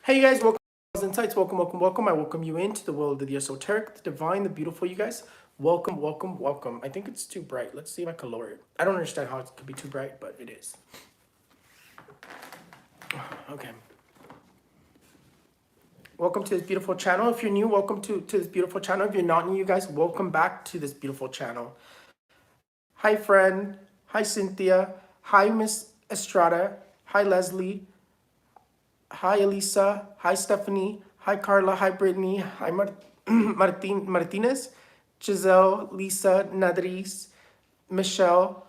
Hey you guys, welcome to Insights. Welcome. I welcome you into the world of the esoteric, the divine, the beautiful. You guys, welcome. I think it's too bright. Let's see if I can lower it. I don't understand how it could be too bright, but it is. Okay. Welcome to this beautiful channel. If you're new, welcome to this beautiful channel. If you're not new, you guys, welcome back to this beautiful channel. Hi, friend. Hi, Cynthia. Hi, Miss Estrada. Hi, Leslie. Hi, Elisa. Hi, Stephanie. Hi, Carla. Hi, Brittany. Hi, Martinez. Giselle, Lisa, Nadris, Michelle,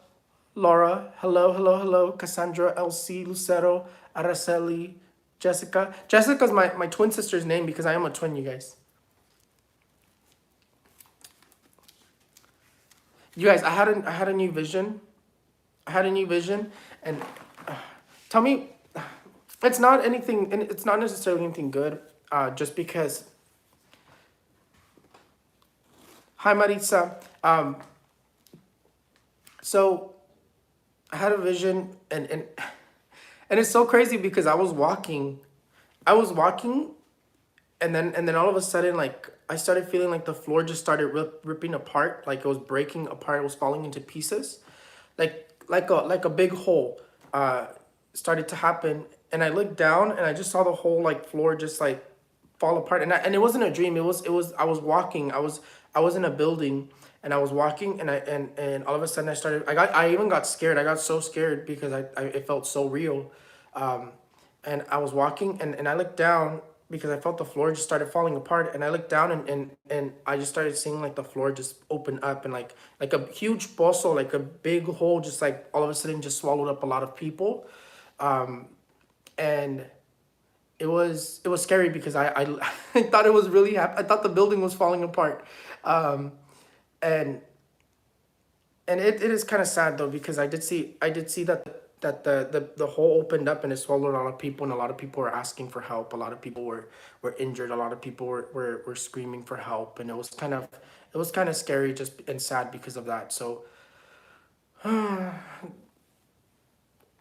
Laura. Hello. Cassandra, Elsie, Lucero, Araceli, Jessica. Jessica's my twin sister's name because I am a twin, you guys. You guys, I had a new vision. I had a new vision, and tell me, it's not anything, and it's not necessarily anything good. Just because. Hi, Maritza. So I had a vision, and it's so crazy because I was walking, and then all of a sudden, like, I started feeling like the floor just started ripping apart, like it was breaking apart, it was falling into pieces, like a big hole started to happen. And I looked down and I just saw the whole like floor just like fall apart. And it wasn't a dream. It was I was walking. I was in a building, and I was walking, and all of a sudden I even got scared. I got so scared because I it felt so real. And I was walking, and I looked down because I felt the floor just started falling apart. And I looked down, and I just started seeing like the floor just open up, and like a huge pozo, like a big hole, just like all of a sudden just swallowed up a lot of people. And it was scary because I thought it was really I thought the building was falling apart. Um, and it is kind of sad though, because I did see that the hole opened up and it swallowed a lot of people, and a lot of people were asking for help. A lot of people were injured. A lot of people were screaming for help, and it was kind of scary just and sad because of that. So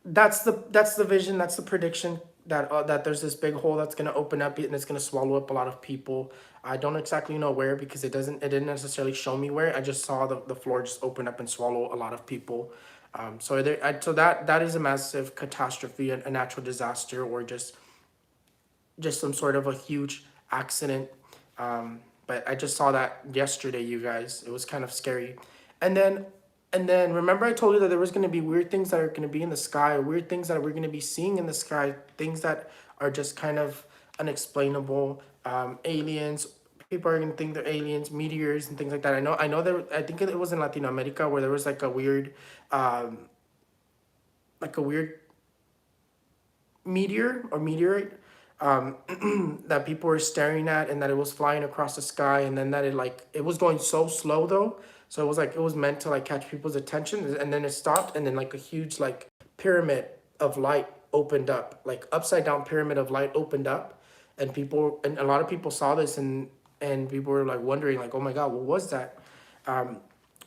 that's the vision. That's the prediction that there's this big hole that's gonna open up and it's gonna swallow up a lot of people. I don't exactly know where because it didn't necessarily show me where. I just saw the floor just open up and swallow a lot of people. So that is a massive catastrophe, a natural disaster, or just some sort of a huge accident. But I just saw that yesterday, you guys. It was kind of scary. And then remember I told you that there was going to be weird things that are going to be in the sky, weird things that we're going to be seeing in the sky, things that are just kind of unexplainable. Aliens. People are going to think they're aliens, meteors, and things like that. I know there. I think it was in Latin America where there was um, like a weird meteor or meteorite, that people were staring at, and that it was flying across the sky, and then that it was going so slow though, so it was like it was meant to like catch people's attention, and then it stopped, and then like a huge like pyramid of light opened up, like upside down pyramid of light opened up. And a lot of people saw this, and people were like wondering like, oh my god, what was that?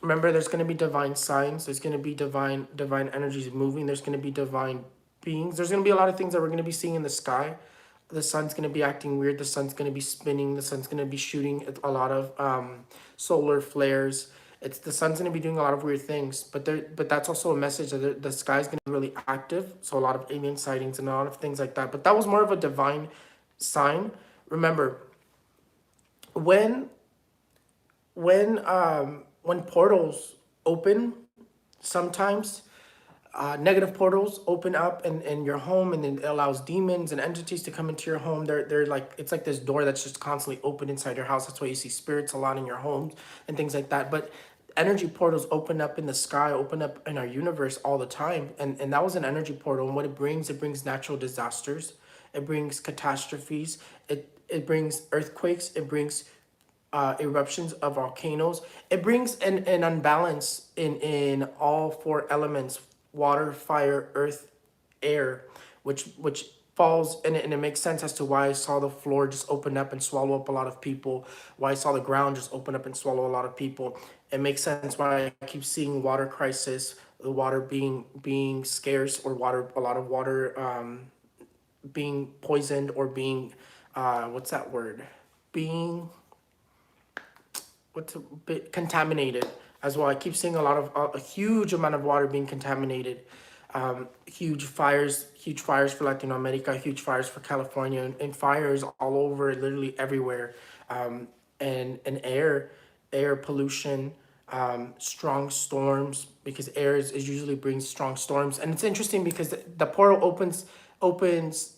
Remember, there's going to be divine signs, there's going to be divine energies moving, there's going to be divine beings, there's going to be a lot of things that we're going to be seeing in the sky. The sun's going to be acting weird, the sun's going to be spinning, the sun's going to be shooting a lot of solar flares. The sun's going to be doing a lot of weird things, but that's also a message that the sky's going to be really active, so a lot of alien sightings and a lot of things like that. But that was more of a divine sign. Remember, when when portals open, sometimes negative portals open up in your home, and then it allows demons and entities to come into your home. They're like, it's like this door that's just constantly open inside your house. That's why you see spirits a lot in your homes and things like that. But energy portals open up in the sky, open up in our universe all the time, and that was an energy portal. And what it brings natural disasters, it brings catastrophes, it brings earthquakes, it brings eruptions of volcanoes. It brings an unbalance in all four elements: water, fire, earth, air, which falls, and it makes sense as to why I saw the floor just open up and swallow up a lot of people, why I saw the ground just open up and swallow a lot of people. It makes sense why I keep seeing water crisis, the water being scarce, or water, a lot of water being poisoned or being what's that word, being what's a bit contaminated as well. I keep seeing a lot of a huge amount of water being contaminated. Huge fires for Latin America, huge fires for California, and fires all over, literally everywhere. And air pollution, strong storms, because air is usually brings strong storms. And it's interesting because the portal opens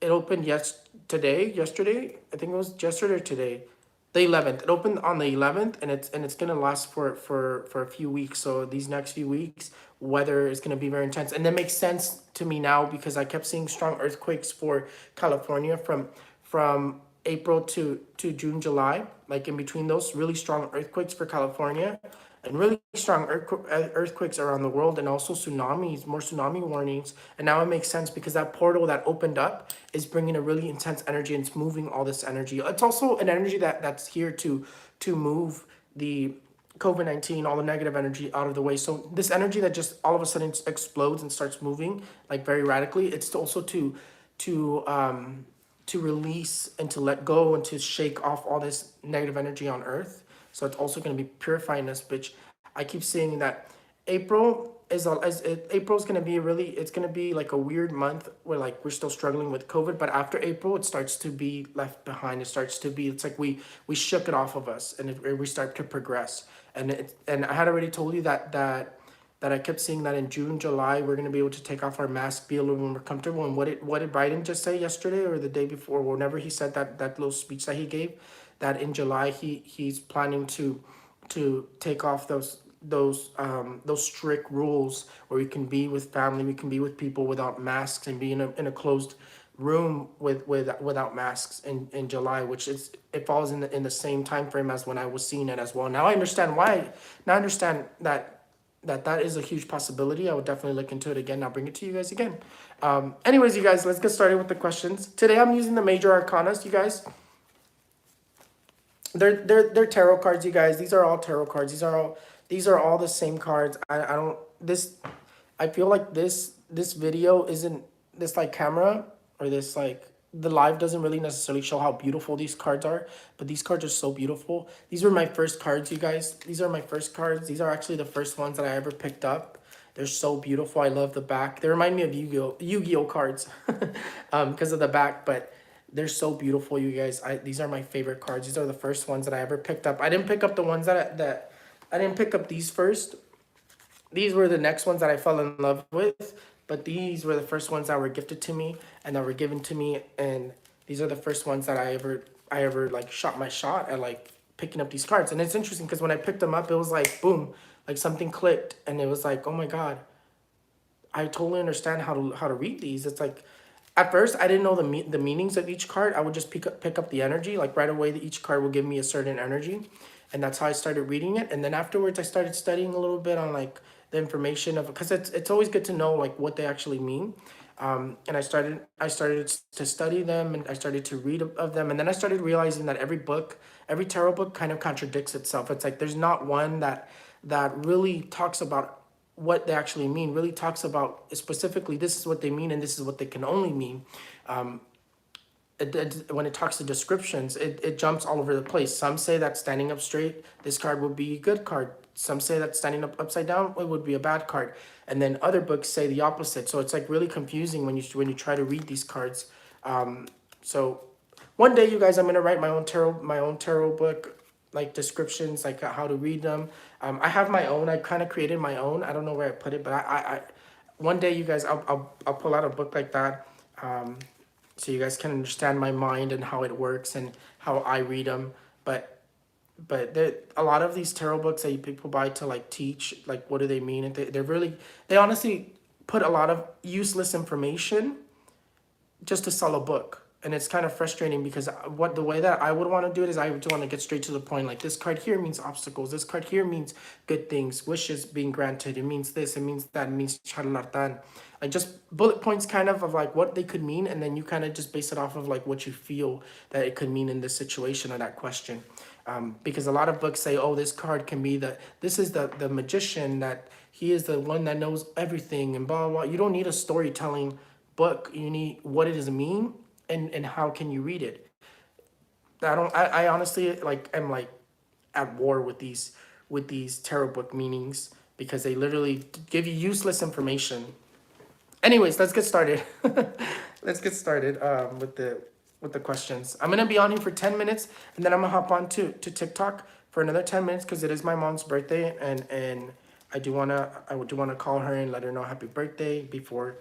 it opened yesterday. I think it was yesterday or today, the 11th. It opened on the 11th, and it's gonna last for a few weeks. So these next few weeks, weather is gonna be very intense, and that makes sense to me now because I kept seeing strong earthquakes for California from April to June, July, like in between those, really strong earthquakes for California, and really strong earthquakes around the world, and also tsunamis, more tsunami warnings. And now it makes sense because that portal that opened up is bringing a really intense energy, and it's moving all this energy. It's also an energy that's here to move the COVID-19, all the negative energy out of the way. So this energy that just all of a sudden explodes and starts moving like very radically, it's also to release and to let go and to shake off all this negative energy on Earth. So it's also going to be purifying us, which I keep seeing that April's going to be it's going to be like a weird month where like we're still struggling with COVID, but after April it starts to be left behind. It's like we shook it off of us, and we start to progress. And I had already told you that I kept seeing that in June, July, we're going to be able to take off our mask, be a little more comfortable. And what did Biden just say yesterday or the day before, whenever he said that little speech that he gave, that in July he's planning to take off those strict rules where we can be with family, we can be with people without masks, and be in a closed room without masks in July, which it falls in the same time frame as when I was seeing it as well. Now I understand why. Now I understand that is a huge possibility. I would definitely look into it again. I'll bring it to you guys again. Anyways, you guys, let's get started with the questions. Today I'm using the major arcanas, you guys. They're tarot cards, you guys. These are all tarot cards. These are all the same cards. I feel like this video isn't, this like camera or this like the live doesn't really necessarily show how beautiful these cards are, but these cards are so beautiful. These were my first cards, you guys. These are my first cards. These are actually the first ones that I ever picked up. They're so beautiful. I love the back. They remind me of Yu-Gi-Oh cards because of the back, but they're so beautiful, you guys. These are my favorite cards. These are the first ones that I ever picked up. I didn't pick up the ones that I didn't pick up these first. These were the next ones that I fell in love with, but these were the first ones that were gifted to me and that were given to me, and these are the first ones that I ever like shot my shot at like picking up these cards. And it's interesting because when I picked them up, it was like boom, like something clicked, and it was like, oh my god, I totally understand how to read these. It's like at first I didn't know the meanings of each card. I would just pick up the energy, like right away each card will give me a certain energy, and that's how I started reading it. And then afterwards I started studying a little bit on like the information of, because it's always good to know like what they actually mean. And I started to study them, and I started to read of them, and then I started realizing that every tarot book kind of contradicts itself. It's like there's not one that really talks about what they actually mean, really talks about specifically this is what they mean and this is what they can only mean. When it talks to descriptions, it jumps all over the place. Some say that standing up straight, this card would be a good card. Some say that standing up upside down, it would be a bad card. And then other books say the opposite. So it's like really confusing when you try to read these cards. So one day, you guys, I'm gonna write my own tarot book, like descriptions, like how to read them. I have my own. I kind of created my own. I don't know where I put it, but I one day, you guys, I'll pull out a book like that. So you guys can understand my mind and how it works and how I read them. But there, a lot of these tarot books that people buy to like teach, like what do they mean? And they honestly put a lot of useless information just to sell a book. And it's kind of frustrating because the way that I would want to do it is I would want to get straight to the point. Like this card here means obstacles. This card here means good things, wishes being granted. It means this, it means that, it means charlatan. Like just bullet points kind of like what they could mean. And then you kind of just base it off of like what you feel that it could mean in this situation or that question. Because a lot of books say, oh, this card can be this is the magician, that he is the one that knows everything and blah, blah, blah. You don't need a storytelling book, you need what does it mean, and how can you read it. I honestly like am like at war with these tarot book meanings because they literally give you useless information. Anyways, let's get started. Let's get started with the questions. I'm gonna be on here for 10 minutes, and then I'm gonna hop on to TikTok for another 10 minutes because it is my mom's birthday, and I do wanna call her and let her know happy birthday before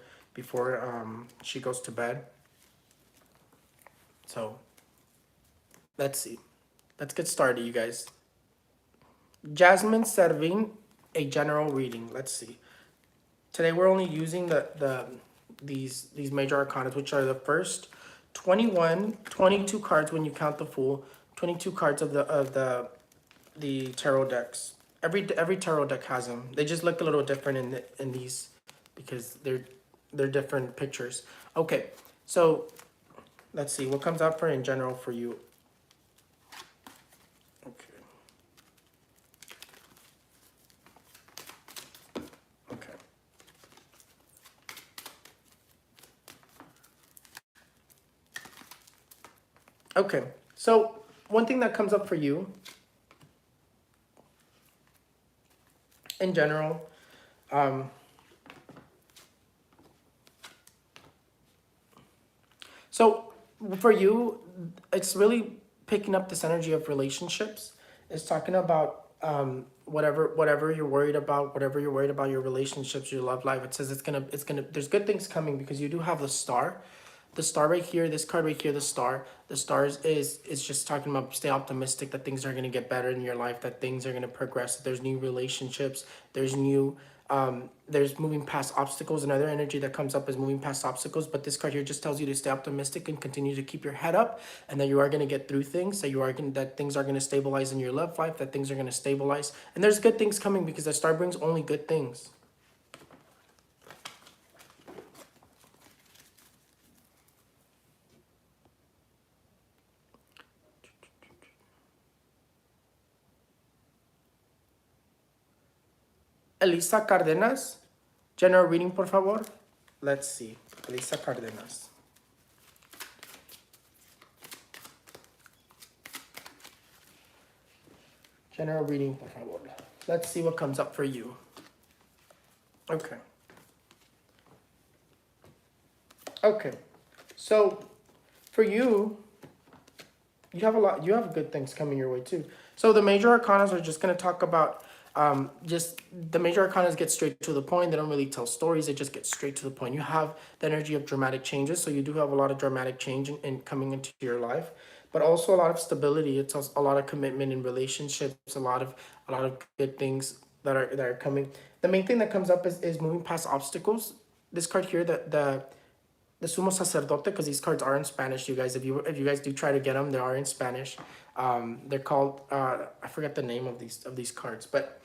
she goes to bed. So let's see. Let's get started, you guys. Jasmine Serving, a general reading. Let's see. Today we're only using these major arcana, which are the first 22 cards when you count the full 22 cards of the tarot decks. Every tarot deck has them. They just look a little different in these because they're different pictures. Okay, so let's see what comes out for in general for you. Okay. Okay. Okay. So one thing that comes up for you in general, so for you, it's really picking up this energy of relationships. It's talking about whatever you're worried about, whatever you're worried about your relationships, your love life. It says it's gonna there's good things coming because you do have the star. The star right here, this card right here, the star. The stars is just talking about stay optimistic that things are gonna get better in your life, that things are gonna progress, that there's new relationships, there's moving past obstacles. Another energy that comes up is moving past obstacles, but this card here just tells you to stay optimistic and continue to keep your head up, and that you are going to get through things, that things are going to stabilize in your love life, that things are going to stabilize, and there's good things coming because the star brings only good things. Elisa Cardenas, general reading, por favor. Let's see. Elisa Cardenas. General reading, por favor. Let's see what comes up for you. Okay. Okay. So for you, you have good things coming your way too. So the major arcanas are just going to talk about just the major arcanas get straight to the point. They don't really tell stories. They just get straight to the point. You have the energy of dramatic changes. So you do have a lot of dramatic change in coming into your life, but also a lot of stability. It's a lot of commitment in relationships, a lot of good things that are coming. The main thing that comes up is moving past obstacles. This card here, the Sumo Sacerdote, because these cards are in Spanish, you guys. If you guys do try to get them, they are in Spanish. They're called I forget the name of these cards, but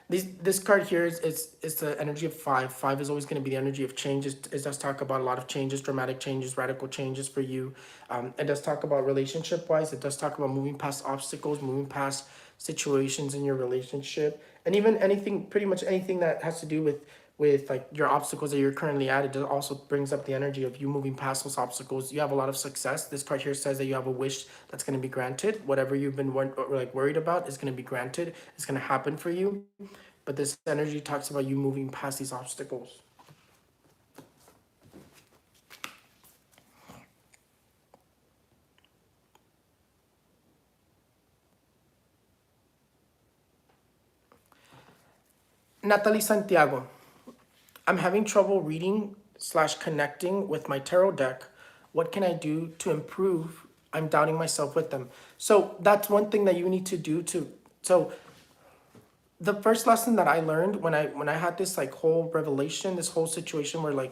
this card here is the energy of 5. 5 is always going to be the energy of changes. It does talk about a lot of changes, dramatic changes, radical changes for you. It does talk about relationship wise. It does talk about moving past obstacles, moving past situations in your relationship, and even pretty much anything that has to do with like your obstacles that you're currently at. It also brings up the energy of you moving past those obstacles. You have a lot of success. This card here says that you have a wish that's going to be granted. Whatever you've been worried about is going to be granted. It's going to happen for you. But this energy talks about you moving past these obstacles. Natalie Santiago. I'm having trouble reading / connecting with my tarot deck. What can I do to improve? I'm doubting myself with them. So that's one thing that you need to do so the first lesson that I learned when I had this like whole revelation, this whole situation where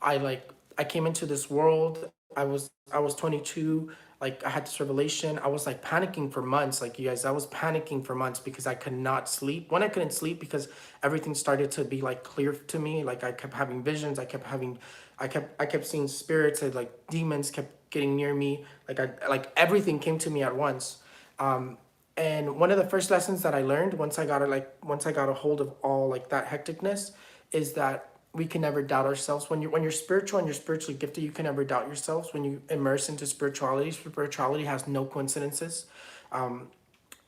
I came into this world. I was 22. Like I had this revelation. I was like panicking for months. Like you guys, I was panicking for months because I could not sleep. When I couldn't sleep because everything started to be like clear to me. Like I kept having visions. I kept seeing spirits. And like demons kept getting near me. Like everything came to me at once. And one of the first lessons that I learned once I got a hold of all like that hecticness is that we can never doubt ourselves. When you're spiritual and you're spiritually gifted, you can never doubt yourselves. When you immerse into spirituality has no coincidences. Um,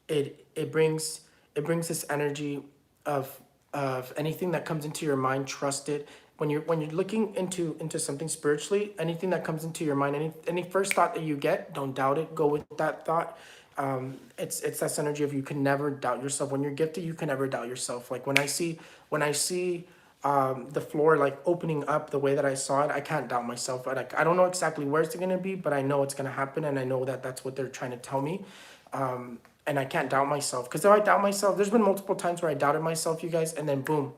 it brings this energy of anything that comes into your mind, trust it. When you're looking into something spiritually, anything that comes into your mind, any first thought that you get, don't doubt it, go with that thought. It's that energy of, you can never doubt yourself. When you're gifted, you can never doubt yourself. Like when I see the floor like opening up the way that I saw it, I can't doubt myself. I don't know exactly where it's gonna be, but I know it's gonna happen, and I know that that's what they're trying to tell me. And I can't doubt myself, because if I doubt myself, there's been multiple times where I doubted myself, you guys, and then boom,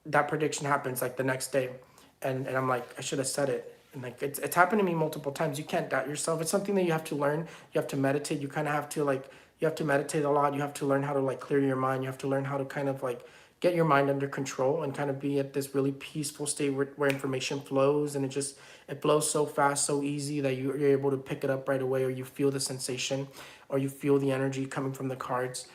that prediction happens like the next day, and I'm like, I should have said it. And like it's happened to me multiple times. You can't doubt yourself. It's something that you have to learn. You have to meditate. You kind of have to like, you have to meditate a lot. You have to learn how to like clear your mind. You have to learn how to kind of like get your mind under control and kind of be at this really peaceful state where information flows, and it flows so fast, so easy, that you're able to pick it up right away, or you feel the sensation, or you feel the energy coming from the cards.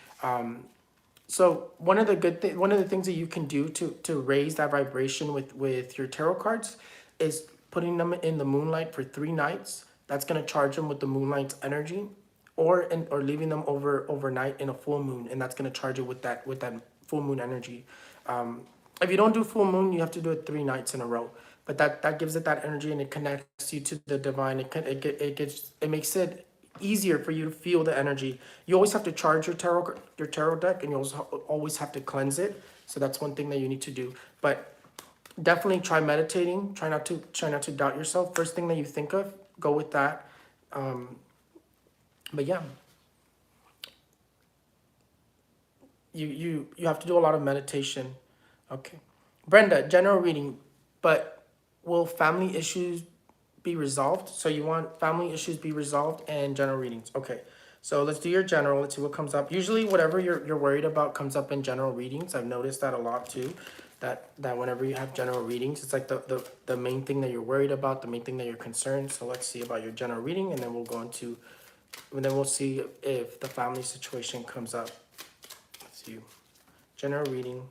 So one of the things that you can do to raise that vibration with your tarot cards is putting them in the moonlight for 3 nights. That's gonna charge them with the moonlight's energy, or leaving them overnight in a full moon, and that's gonna charge it with that full moon energy. If you don't do full moon, you have to do it 3 nights in a row. But that gives it that energy, and it connects you to the divine. It makes it easier for you to feel the energy. You always have to charge your tarot deck, and you always have to cleanse it. So that's one thing that you need to do. But definitely try meditating. Try not to doubt yourself. First thing that you think of, go with that. But yeah, you have to do a lot of meditation. Okay, Brenda, general reading, but will family issues be resolved? So you want family issues be resolved and general readings. Okay. So let's do your general. Let's see what comes up. Usually whatever you're worried about comes up in general readings. I've noticed that a lot too. That whenever you have general readings, it's like the main thing that you're worried about, the main thing that you're concerned. So let's see about your general reading, and then we'll see if the family situation comes up. Let's see. General reading.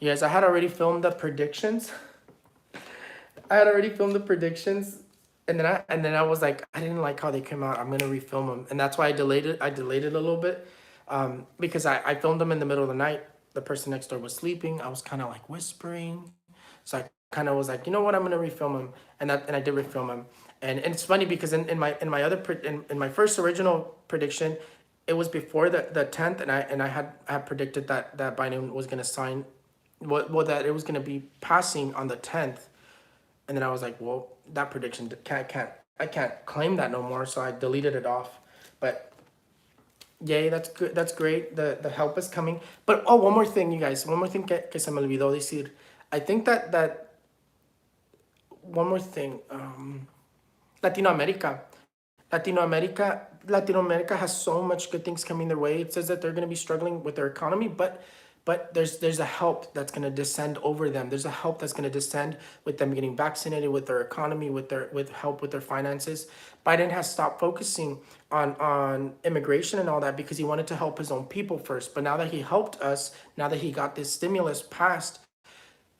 Yes, I had already filmed the predictions. And then I was like, I didn't like how they came out. I'm gonna refilm them, and that's why I delayed it a little bit, because I filmed them in the middle of the night. The person next door was sleeping. I was kind of like whispering, so I kind of was like, you know what, I'm gonna refilm them, and I did refilm them. And it's funny because in my first original prediction, it was before the 10th, and I had predicted that Biden was gonna sign, that it was gonna be passing on the 10th. And then I was like, well, that prediction I can't claim that no more, so I deleted it off. But yay, that's good. That's great. The help is coming. But oh, one more thing, you guys. One more thing que se me olvidó decir. I think that one more thing. Latinoamérica. Latino America has so much good things coming their way. It says that they're going to be struggling with their economy, but there's a help that's going to descend over them. There's a help that's going to descend with them getting vaccinated, with their economy, with help with their finances. Biden has stopped focusing on immigration and all that because he wanted to help his own people first. But now that he helped us, now that he got this stimulus passed,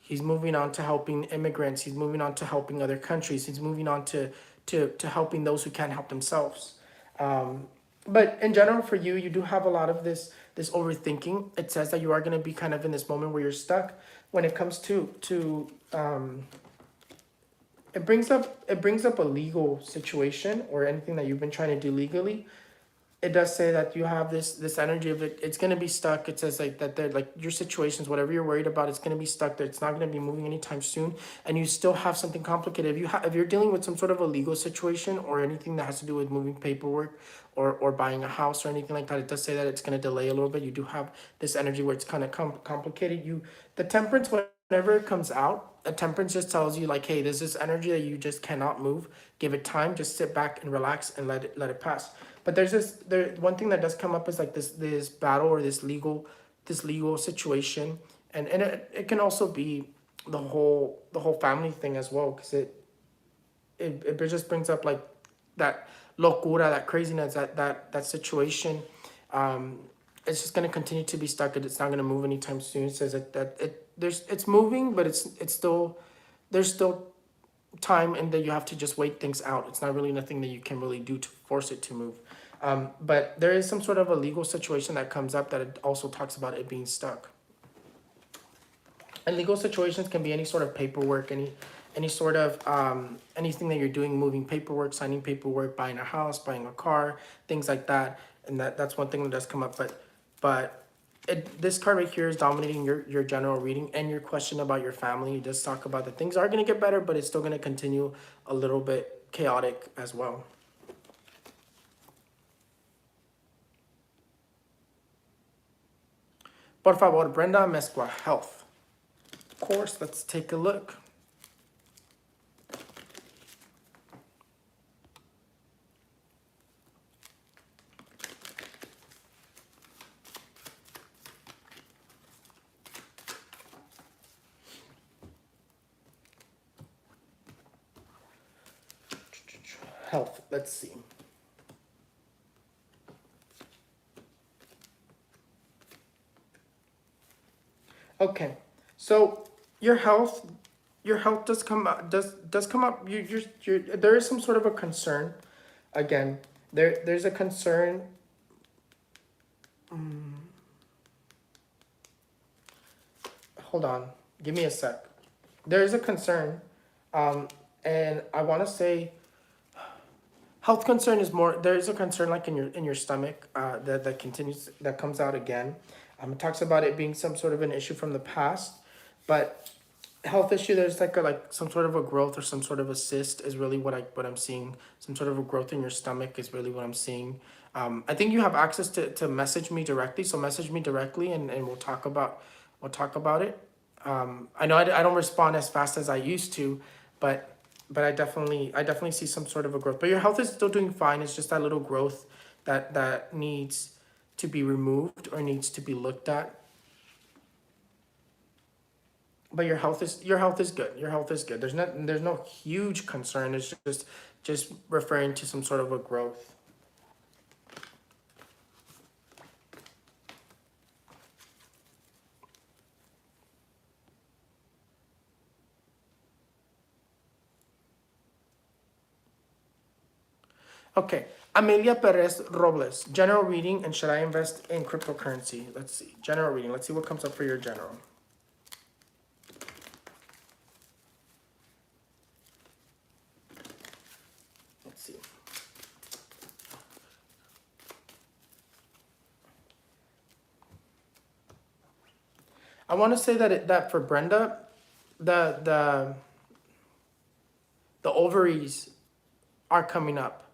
he's moving on to helping immigrants. He's moving on to helping other countries. He's moving on to helping those who can't help themselves. But in general, for you, you do have a lot of this overthinking. It says that you are going to be kind of in this moment where you're stuck. When it comes to it brings up a legal situation or anything that you've been trying to do legally. It does say that you have this energy of it's going to be stuck. It says like that they're like your situations, whatever you're worried about, it's going to be stuck there. It's not going to be moving anytime soon, and you still have something complicated. If you're dealing with some sort of a legal situation or anything that has to do with moving paperwork or buying a house or anything like that, it does say that it's going to delay a little bit. You do have this energy where it's kind of complicated. The temperance, whenever it comes out, a temperance just tells you like, hey, there's this energy that you just cannot move. Give it time. Just sit back and relax and let it pass. But one thing that does come up is like this battle or this legal situation, and it can also be the whole family thing as well, because it just brings up like that locura, that craziness, that situation, it's just going to continue to be stuck. It's not going to move anytime soon. It says it's moving, but it's still, there's still time, and that you have to just wait things out. It's not really nothing that you can really do to force it to move. But there is some sort of a legal situation that comes up that it also talks about it being stuck. And legal situations can be any sort of paperwork, any sort of anything that you're doing, moving paperwork, signing paperwork, buying a house, buying a car, things like that. And that's one thing that does come up. But this card right here is dominating your general reading and your question about your family. It does talk about that things are going to get better, but it's still going to continue a little bit chaotic as well. Por favor, Brenda Mezcua, health. Of course, let's take a look. Health, let's see. Okay, so your health does come up, does come up. You're there is some sort of a concern. Again, there's a concern. Hold on, give me a sec. There is a concern, and I want to say health concern is more. There is a concern like in your stomach that continues, that comes out again. It talks about it being some sort of an issue from the past, but health issue, there's like some sort of a growth or some sort of a cyst is really what I'm seeing. Some sort of a growth in your stomach is really what I'm seeing. I think you have access to message me directly, so message me directly, and we'll talk about it. I know I don't respond as fast as I used to, but I definitely see some sort of a growth. But your health is still doing fine. It's just that little growth that needs to be removed or needs to be looked at. But your health is good. Your health is good. There's no huge concern. It's just referring to some sort of a growth. Okay, Amelia Perez Robles, general reading, and should I invest in cryptocurrency? Let's see, general reading. Let's see what comes up for your general. Let's see. I want to say that for Brenda, the ovaries are coming up.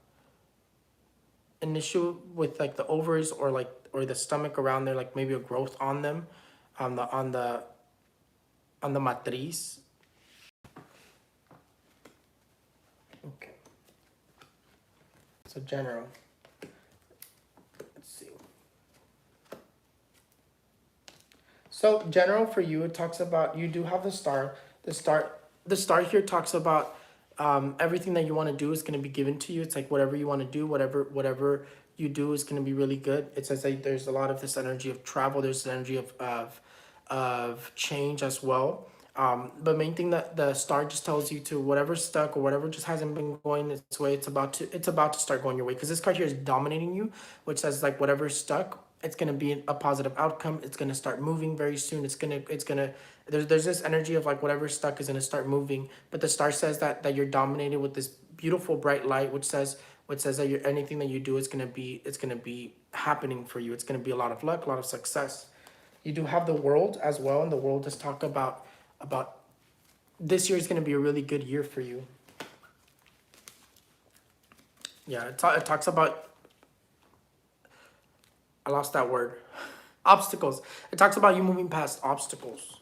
An issue with like the ovaries or the stomach around there, like maybe a growth on them, on the matriz. Okay. So general. Let's see. So general for you, it talks about you do have the star. The star here talks about everything that you want to do is going to be given to you. It's like whatever you want to do, whatever you do is going to be really good. It says that there's a lot of this energy of travel. There's this energy of change as well. But main thing that the star just tells you to whatever's stuck or whatever just hasn't been going its way, it's about to start going your way. Because this card here is dominating you, which says like whatever's stuck, it's gonna be a positive outcome. It's gonna start moving very soon. There's this energy of like whatever's stuck is gonna start moving. But the star says that you're dominated with this beautiful bright light, which says that anything that you do is gonna be happening for you. It's gonna be a lot of luck, a lot of success. You do have the world as well, and the world does talk about this year is going to be a really good year for you. Yeah, it talks about, I lost that word, obstacles. It talks about you moving past obstacles.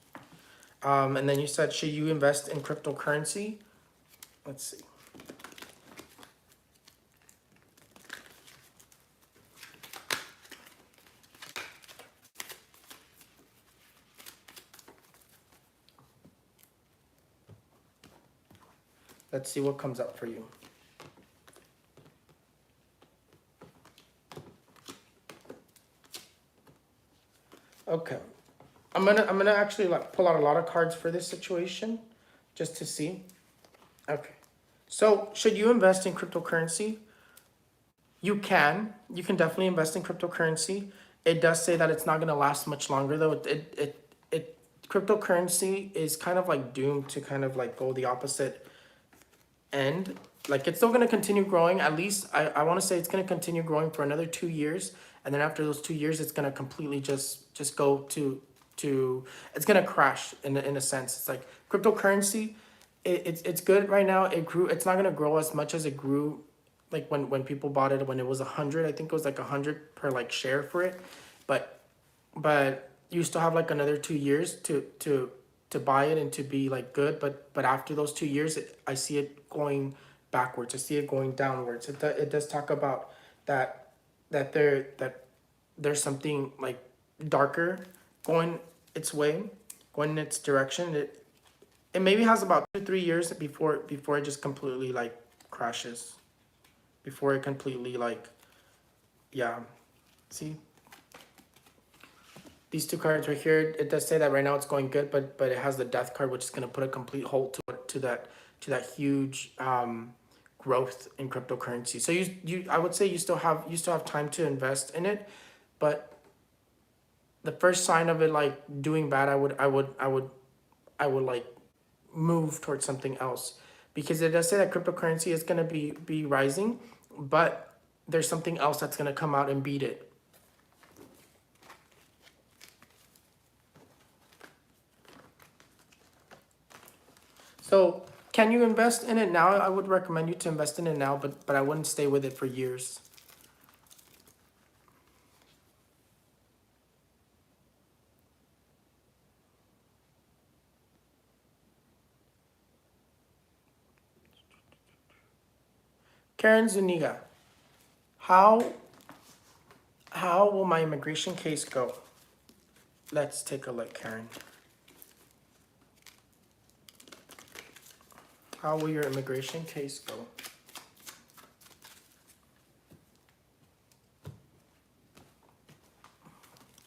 And then you said, should you invest in cryptocurrency? Let's see. Let's see what comes up for you. Okay. I'm gonna actually like pull out a lot of cards for this situation, just to see. Okay. So should you invest in cryptocurrency? You can. You can definitely invest in cryptocurrency. It does say that it's not gonna last much longer though. It cryptocurrency is kind of like doomed to kind of like go the opposite end. Like it's still gonna continue growing. At least I want to say it's gonna continue growing for another 2 years, and then after those 2 years, it's gonna completely just go to it's gonna crash in a sense. It's like cryptocurrency. It's good right now. It grew. It's not gonna grow as much as it grew, like when people bought it when it was 100. I think it was like 100 per like share for it, but you still have like another 2 years to buy it and to be like good, but after those 2 years I see it going backwards. I see it going downwards. It does talk about that that there's something like darker going its way, going in its direction. It maybe has about 2-3 years before it just completely like crashes, before it completely like, yeah, see these two cards right here. It does say that right now it's going good, but it has the death card, which is going to put a complete halt to that huge growth in cryptocurrency. So you I would say you still have time to invest in it, but the first sign of it like doing bad, I would like move towards something else, because it does say that cryptocurrency is going to be rising, but there's something else that's going to come out and beat it. So can you invest in it now? I would recommend you to invest in it now, but I wouldn't stay with it for years. Karen Zuniga, how will my immigration case go? Let's take a look, Karen. How will your immigration case go?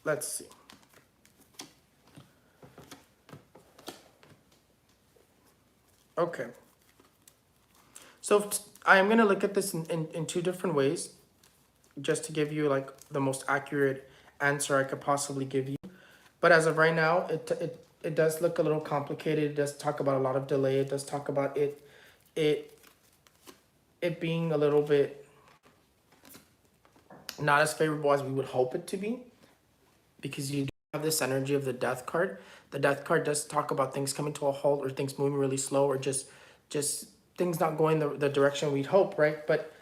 Let's see. Okay. So I am going to look at this in two different ways, just to give you like the most accurate answer I could possibly give you. But as of right now, it does look a little complicated. It does talk about a lot of delay. It does talk about it being a little bit not as favorable as we would hope it to be, because you do have this energy of the death card. The death card does talk about things coming to a halt, or things moving really slow, or just things not going the direction we'd hope, right? But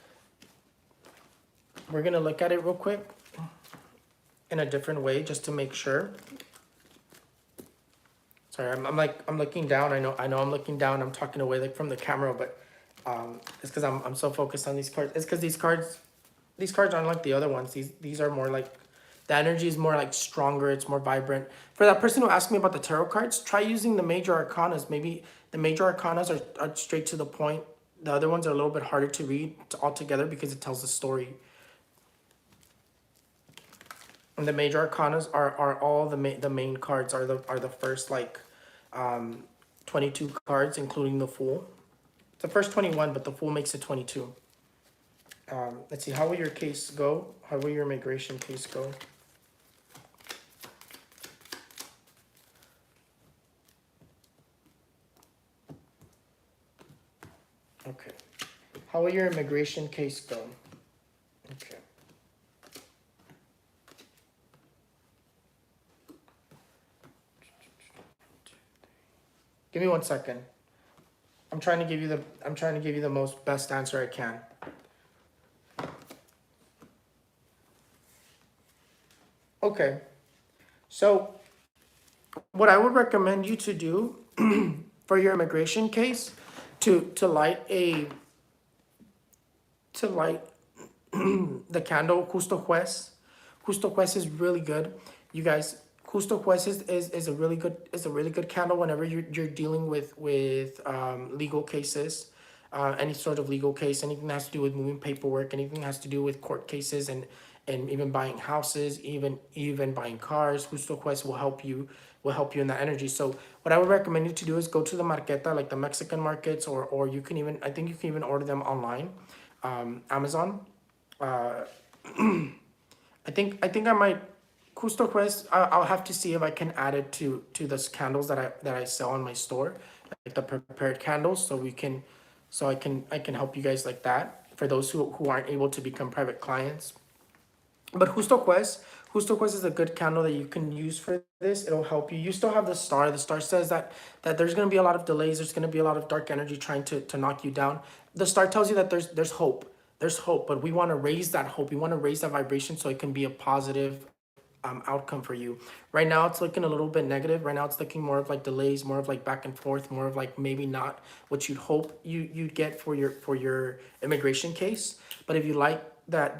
we're gonna look at it real quick in a different way just to make sure. Sorry, I'm looking down. I know I'm looking down. I'm talking away like from the camera, but it's because I'm so focused on these cards. It's because these cards aren't like the other ones. These are more like, the energy is more like stronger. It's more vibrant. For that person who asked me about the tarot cards, try using the major arcanas. Maybe the major arcanas are straight to the point. The other ones are a little bit harder to read altogether because it tells the story. And the major arcanas are all the main cards, are the first like 22 cards, including the Fool. It's the first 21, but the Fool makes it 22. Let's see, how will your case go? How will your immigration case go? Okay. How will your immigration case go? Okay. Give me 1 second. I'm trying to give you the most best answer I can. Okay. So what I would recommend you to do for your immigration case, to light the candle Justo Juez. Justo Juez is really good. You guys, Justo Juez is a really good candle whenever you're dealing with legal cases, any sort of legal case, anything that has to do with moving paperwork, anything that has to do with court cases, and even buying houses, even buying cars. Justo Quest will help you in that energy. So what I would recommend you to do is go to the marqueta, like the Mexican markets, or you can even, I think you can even order them online, Amazon. Uh, I think I might Justo Quest. I'll have to see if I can add it to those candles that I sell on my store, like the prepared candles, so we can, so I can help you guys like that for those who aren't able to become private clients. But Justo Quest is a good candle that you can use for this. It'll help you. You still have the star. The star says that there's gonna be a lot of delays. There's gonna be a lot of dark energy trying to knock you down. The star tells you that there's hope. There's hope, but we want to raise that hope. We want to raise that vibration so it can be a positive outcome for you. Right now, it's looking a little bit negative. Right now, it's looking more of like delays, more of like back and forth, more of like maybe not what you'd hope you'd get for your immigration case. But if you like that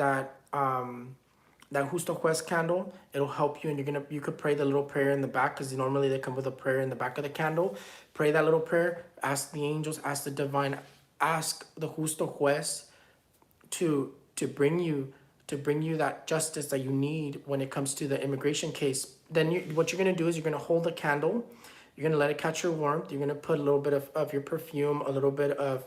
Justo Quest candle, it'll help you, and you could pray the little prayer in the back, because normally they come with a prayer in the back of the candle. Pray that little prayer, ask the angels, ask the divine, ask the Justo Quest to bring you that justice that you need when it comes to the immigration case. Then what you're gonna do is you're gonna hold the candle, you're gonna let it catch your warmth, you're gonna put a little bit of your perfume, a little bit of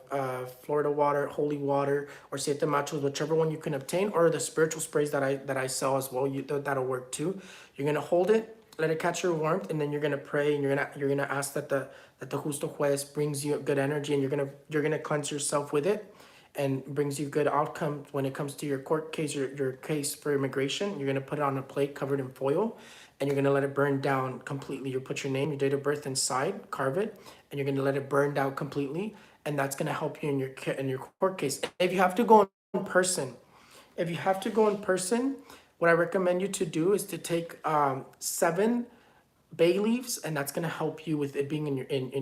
Florida water, holy water, or siete machos, whichever one you can obtain, or the spiritual sprays that I sell as well. That'll work too. You're gonna hold it, let it catch your warmth, and then you're gonna pray, and you're gonna ask that the Justo Quest brings you good energy, and you're gonna cleanse yourself with it, and brings you good outcome when it comes to your court case, your case for immigration. You're gonna put it on a plate covered in foil, and you're gonna let it burn down completely. You put your name, your date of birth inside, carve it, and you're gonna let it burn down completely, and that's gonna help you in your court case. If you have to go in person, what I recommend you to do is to take 7 bay leaves, and that's gonna help you with it being in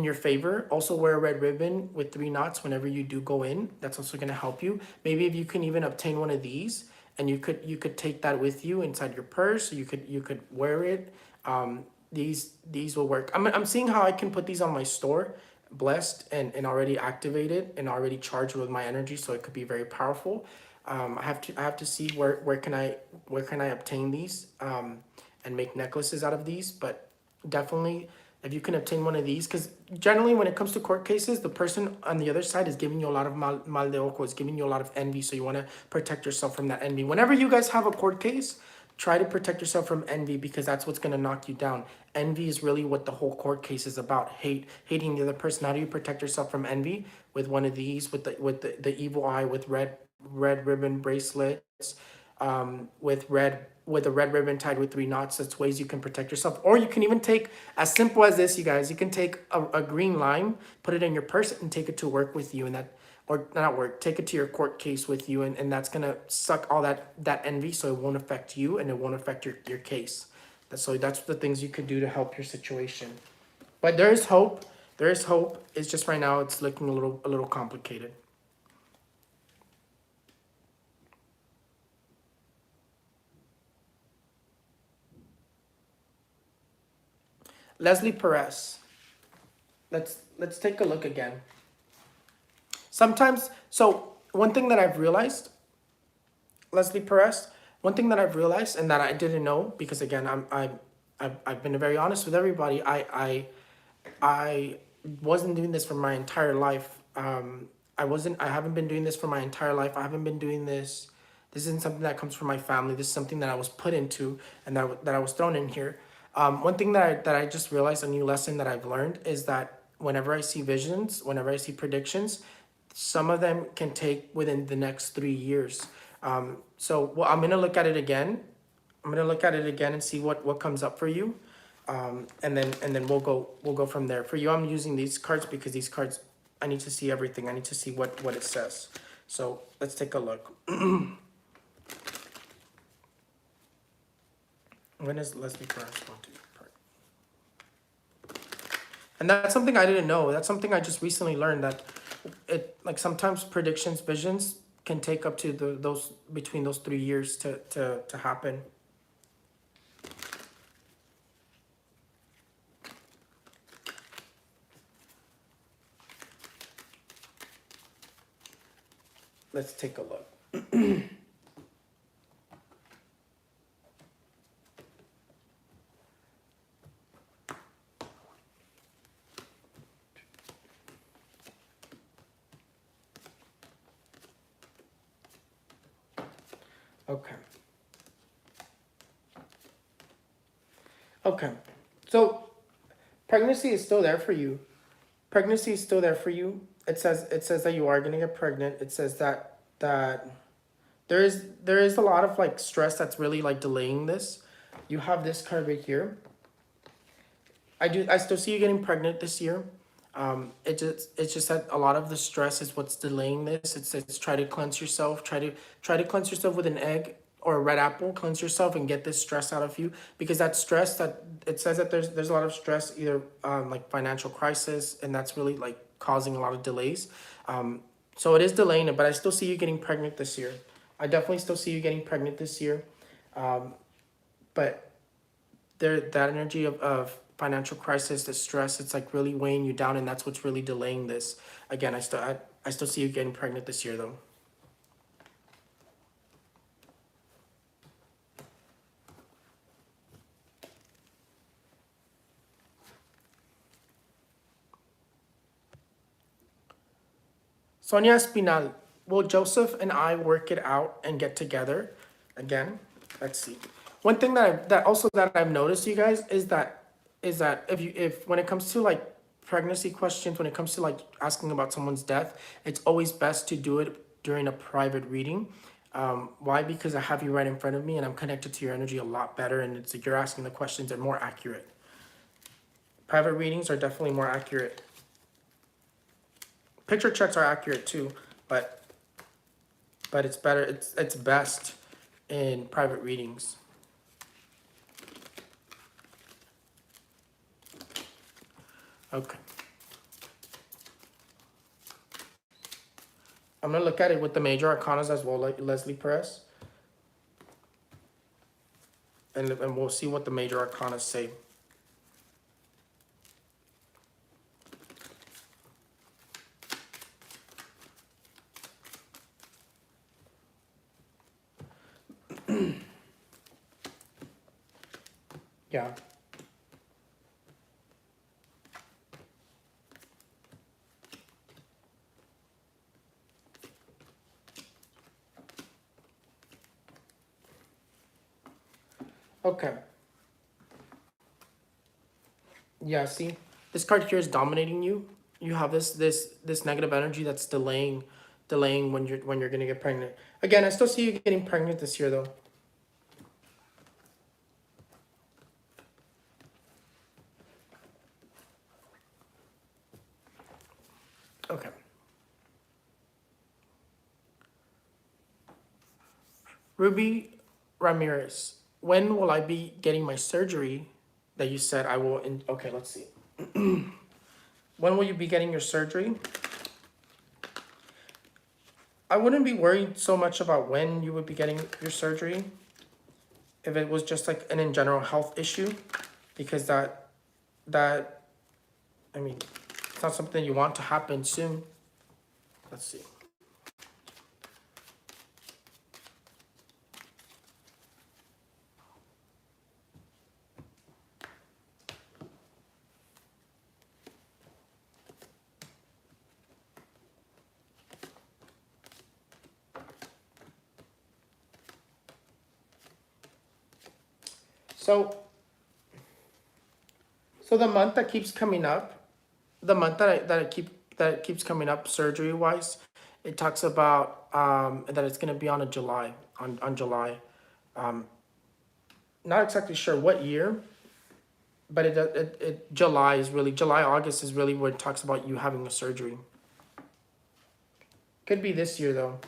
your favor. Also wear a red ribbon with 3 knots whenever you do go in. That's also going to help you. Maybe if you can even obtain one of these, and you could take that with you inside your purse. You could wear it. These will work. I'm seeing how I can put these on my store, blessed and already activated and already charged with my energy, so it could be very powerful. I have to see where can I obtain these, and make necklaces out of these. But definitely, if you can obtain one of these, because generally when it comes to court cases, the person on the other side is giving you a lot of mal de ojo, is giving you a lot of envy, so you want to protect yourself from that envy. Whenever you guys have a court case, try to protect yourself from envy, because that's what's going to knock you down. Envy is really what the whole court case is about. Hating the other person. How do you protect yourself from envy? With one of these, with the evil eye, with red ribbon bracelets, with a red ribbon tied with 3 knots. That's ways you can protect yourself. Or you can even take, as simple as this, you guys, you can take a green lime, put it in your purse, and take it to work with you, and that, or not work, take it to your court case with you, and that's gonna suck all that envy, so it won't affect you, and it won't affect your case. So that's the things you could do to help your situation. But there is hope. There is hope. It's just right now it's looking a little complicated. Leslie Perez. Let's take a look again. Sometimes, so one thing that I've realized, Leslie Perez, one thing that I've realized and that I didn't know, because again, I've been very honest with everybody. I wasn't doing this for my entire life. I haven't been doing this for my entire life. I haven't been doing this. This isn't something that comes from my family. This is something that I was put into, and that I was thrown in here. One thing that I just realized, a new lesson that I've learned, is that whenever I see visions, whenever I see predictions, some of them can take within the next 3 years. So well, I'm gonna look at it again. I'm gonna look at it again and see what comes up for you, and then we'll go from there. For you, I'm using these cards because these cards, I need to see everything. I need to see what it says. So let's take a look. When is Leslie Perez going to part? And that's something I didn't know. That's something I just recently learned, that it, like, sometimes predictions, visions can take up to those between those 3 years to happen. Let's take a look. Okay. Okay. So pregnancy is still there for you. Pregnancy is still there for you. It says that you are gonna get pregnant. It says that there is a lot of like stress that's really like delaying this. You have this card right here. I still see you getting pregnant this year. It's just that a lot of the stress is what's delaying this. It's try to cleanse yourself. Try to cleanse yourself with an egg or a red apple. Cleanse yourself and get this stress out of you, because that stress, that it says that there's a lot of stress, either like financial crisis, and that's really like causing a lot of delays. So it is delaying it, but I still see you getting pregnant this year. I definitely still see you getting pregnant this year. But that energy of financial crisis, the stress, it's like really weighing you down, and that's what's really delaying this. Again, I still see you getting pregnant this year though. Sonia Espinal, will Joseph and I work it out and get together again? Let's see. One thing that I've noticed, you guys, is that if when it comes to like pregnancy questions, when it comes to like asking about someone's death, it's always best to do it during a private reading. Why? Because I have you right in front of me, and I'm connected to your energy a lot better, and it's like you're asking the questions and more accurate. Private readings are definitely more accurate. Picture checks are accurate too, but it's better. It's best in private readings. Okay. I'm gonna look at it with the major arcanas as well, like Leslie Perez, and we'll see what the major arcanas say. Yeah. Okay. Yeah, see, this card here is dominating you. You have this negative energy that's delaying when you're gonna get pregnant. Again, I still see you getting pregnant this year though. Okay. Ruby Ramirez, when will I be getting my surgery that you said I will okay, let's see. When will you be getting your surgery? I wouldn't be worried so much about when you would be getting your surgery if it was just like an in general health issue, because that I mean, it's not something you want to happen soon. Let's see. So the month that keeps coming up, the month that keeps coming up surgery wise, it talks about that it's gonna be on a July on July. Not exactly sure what year, but it July is really August is really where it talks about you having a surgery. Could be this year though.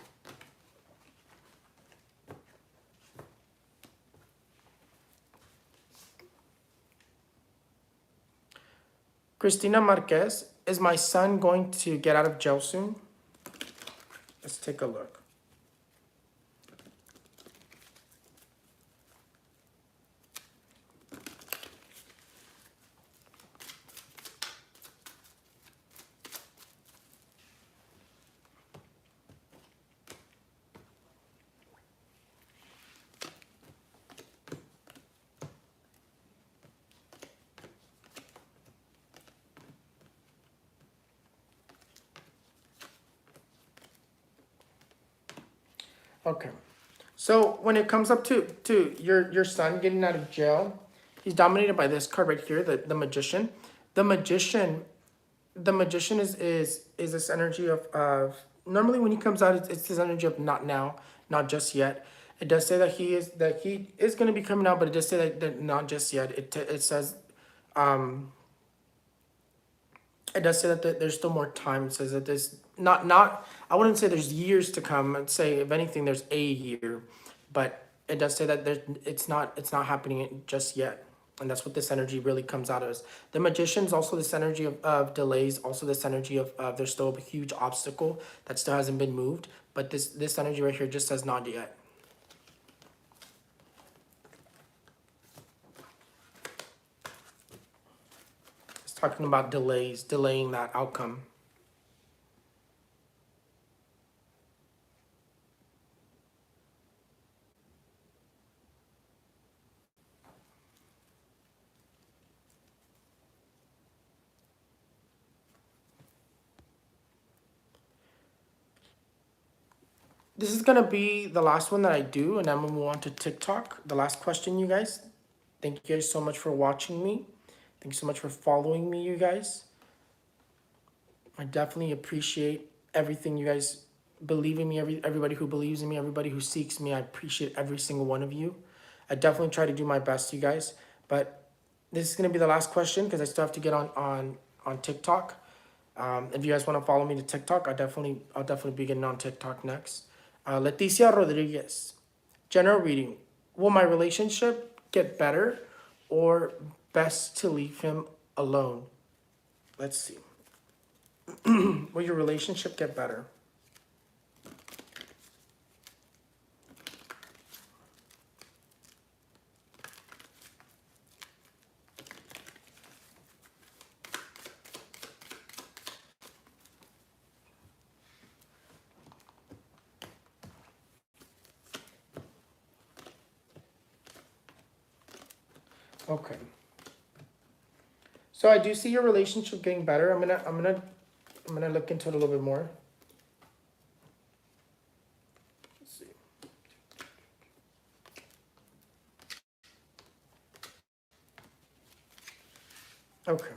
Christina Marquez, is my son going to get out of jail soon? Let's take a look. Okay. So when it comes up to your son getting out of jail, he's dominated by this card right here, the magician. The magician, the magician is this energy of normally when he comes out, it's this energy of not now, not just yet. It does say that he is going to be coming out, but it does say that not just yet. It says it does say that there's still more time. It says that there's not I wouldn't say there's years to come. I'd say if anything there's a year, but it does say that it's not happening just yet. And that's what this energy really comes out as. The magician's also this energy of delays, also this energy of there's still a huge obstacle that still hasn't been moved. But this energy right here just says not yet. It's talking about delays, delaying that outcome. This is gonna be the last one that I do, and I'm gonna move on to TikTok. The last question, you guys. Thank you guys so much for watching me. Thank you so much for following me, you guys. I definitely appreciate everything you guys believe in me, everybody who believes in me, everybody who seeks me. I appreciate every single one of you. I definitely try to do my best, you guys. But this is gonna be the last question because I still have to get on TikTok. If you guys want to follow me to TikTok, I'll definitely be getting on TikTok next. Leticia Rodriguez, general reading. Will my relationship get better, or best to leave him alone? Let's see. Will your relationship get better? Okay. So I do see your relationship getting better. I'm gonna look into it a little bit more. Let's see. Okay.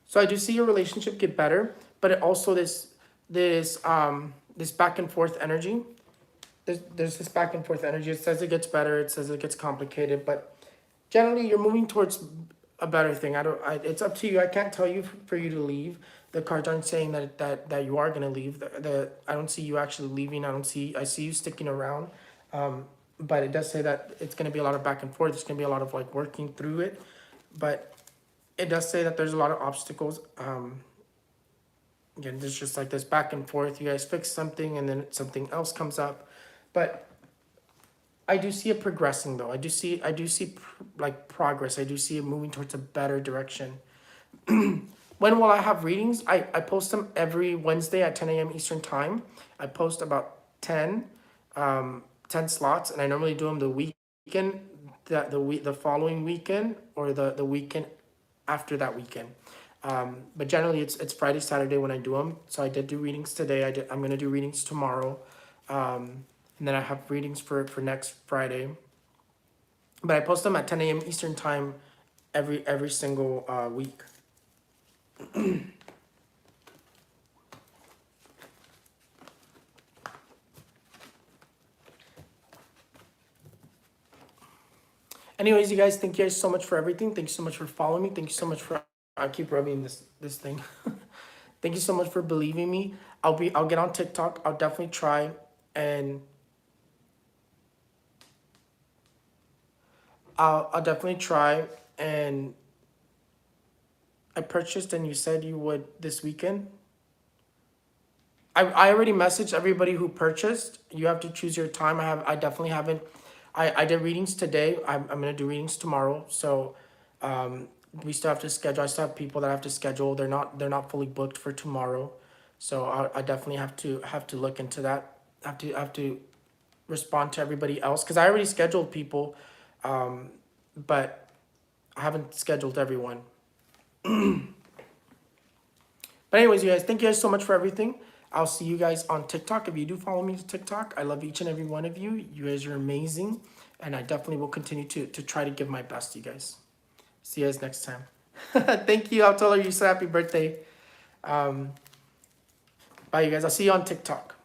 So I do see your relationship get better, but it also this back and forth energy. There's this back and forth energy. It says it gets better. It says it gets complicated, but generally you're moving towards a better thing. It's up to you. I can't tell you for you to leave. The cards aren't saying that you are gonna leave. I don't see you actually leaving. I see you sticking around. But it does say that it's gonna be a lot of back and forth. It's gonna be a lot of like working through it. But it does say that there's a lot of obstacles. Again, there's just like this back and forth. You guys fix something and then something else comes up. But I do see it progressing though. I do see like progress. I do see it moving towards a better direction. When will I have readings? I post them every Wednesday at 10 a.m. Eastern time. I post about 10 slots, and I normally do them the weekend, the following weekend, or the weekend after that weekend. But generally it's Friday, Saturday when I do them. So I did do readings today. I'm gonna do readings tomorrow. And then I have readings for next Friday. But I post them at 10 a.m. Eastern time every single week. Anyways, you guys, thank you guys so much for everything. Thank you so much for following me. Thank you so much for I keep rubbing this thing. Thank you so much for believing me. I'll get on TikTok. I'll definitely try, and I'll definitely try. And I purchased, and you said you would this weekend. I already messaged everybody who purchased. You have to choose your time. I definitely haven't. I did readings today. I'm gonna do readings tomorrow. So we still have to schedule. I still have people that I have to schedule. They're not fully booked for tomorrow. So I definitely have to look into that. Have to respond to everybody else because I already scheduled people, but I haven't scheduled everyone. But anyways, you guys, thank you guys so much for everything. I'll see you guys on TikTok. If you do follow me to TikTok, I love each and every one of you. You guys are amazing. And I definitely will continue to try to give my best to you guys. See you guys next time. Thank you. I'll tell her you said happy birthday. Bye, you guys. I'll see you on TikTok.